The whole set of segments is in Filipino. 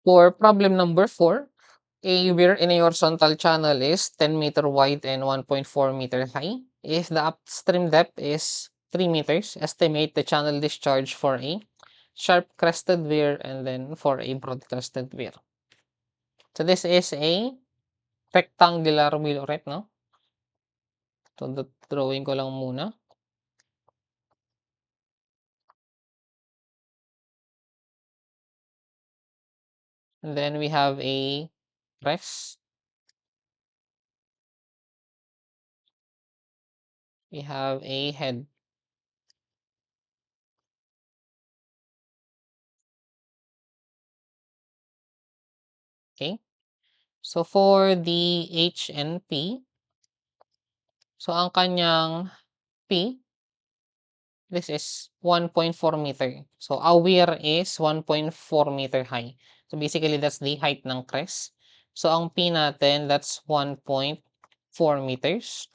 For problem number 4, a weir in a horizontal channel is 10 meter wide and 1.4 meter high. If the upstream depth is 3 meters, estimate the channel discharge for a sharp crested weir and then for a broad crested weir. So this is a rectangular wheel ulit, no? So drawing ko lang muna. And then we have a crest. We have a head. Okay? So for the H and P, so ang kanyang P, this is 1.4 meter. So a weir is 1.4 meter high. So basically that's the height ng crest. So ang P natin, that's 1.4 meters.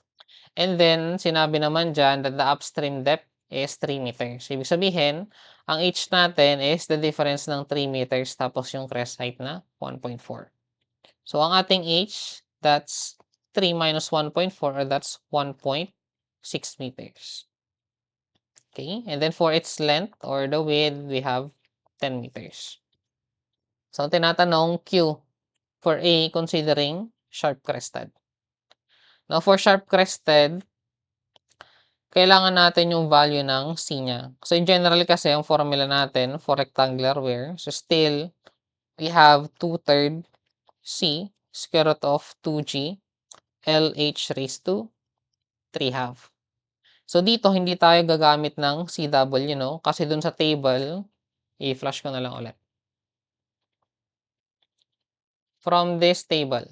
And then sinabi naman dyan that the upstream depth is 3 meters. So ibig sabihin, ang H natin is the difference ng 3 meters tapos yung crest height na 1.4. So ang ating H, that's 3 minus 1.4 or that's 1.6 meters. Okay, and then for its length or the width, we have 10 meters. So tinatanong Q for A considering sharp crested. Now for sharp crested, kailangan natin yung value ng C niya. So in general kasi, ang formula natin for rectangular weir, so still, we have 2/3 C square root of 2G LH raised to 3/2. So dito, hindi tayo gagamit ng CW, no? Kasi dun sa table, i-flash ko na lang ulit. From this table,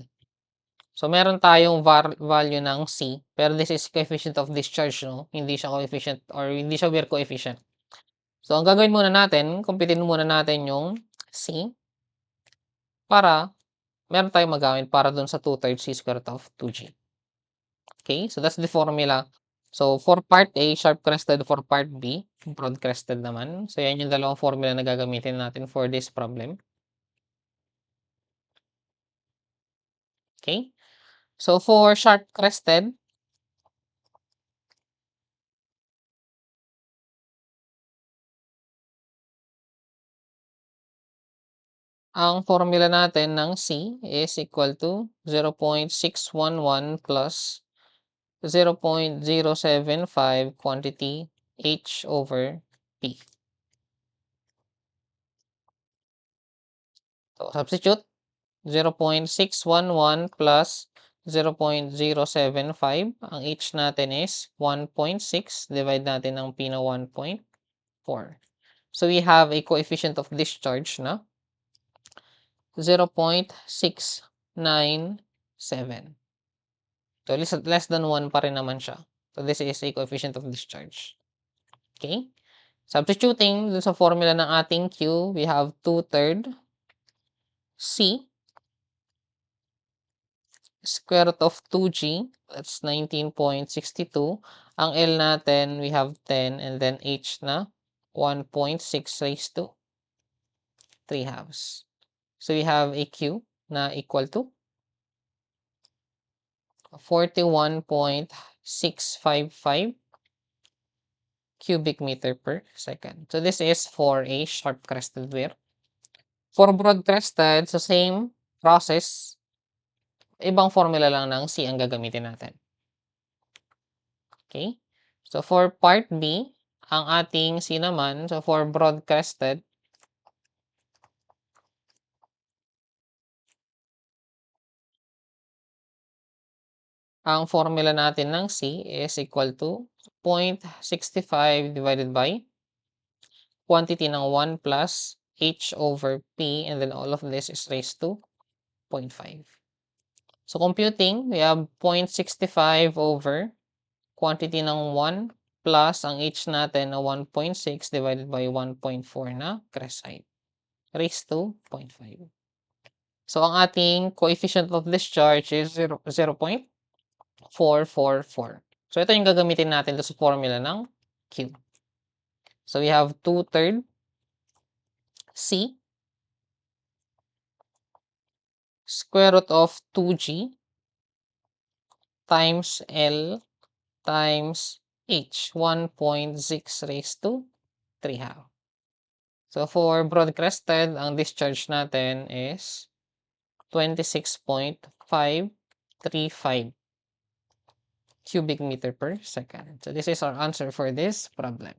so meron tayong value ng C, pero this is coefficient of discharge, no? Hindi siya coefficient or hindi siya weir coefficient. So ang gagawin muna natin, kumpitin muna natin yung C para meron tayong magawin para dun sa 2/3 C square root of 2G. Okay, so that's the formula. So for part A, sharp crested, for part B, broad crested naman. So yan yung dalawang formula na gagamitin natin for this problem. Okay, so for sharp crested, ang formula natin ng C is equal to 0.611 plus 0.075 quantity H over P. So substitute 0.611 plus 0.075. Ang H natin is 1.6. Divide natin ng P na 1.4. So we have a coefficient of discharge na 0.697. So less than 1 pa rin naman siya. So this is a coefficient of discharge. Okay? Substituting dun sa formula ng ating Q, we have 2/3 C square root of 2G, that's 19.62. Ang L natin, we have 10, and then H na 1.6 raised to 3/2. So we have a Q na equal to 41.655 cubic meter per second. So this is for a sharp crested weir. For broad crested, so same process, ibang formula lang ng C ang gagamitin natin. Okay? So for part B, ang ating C naman, so for broad crested, ang formula natin ng C is equal to 0.65 divided by quantity ng 1 plus H over P, and then all of this is raised to 0.5. So computing, we have 0.65 over quantity ng 1 plus ang H natin na 1.6 divided by 1.4 na crest height raised to 0.5. So ang ating coefficient of discharge is 0.444. So ito yung gagamitin natin sa formula ng Q. So we have 2/3 C square root of 2g times L times H, 1.6 raised to 3 half. So, for broad-crested, ang discharge natin is 26.535 cubic meter per second. So, this is our answer for this problem.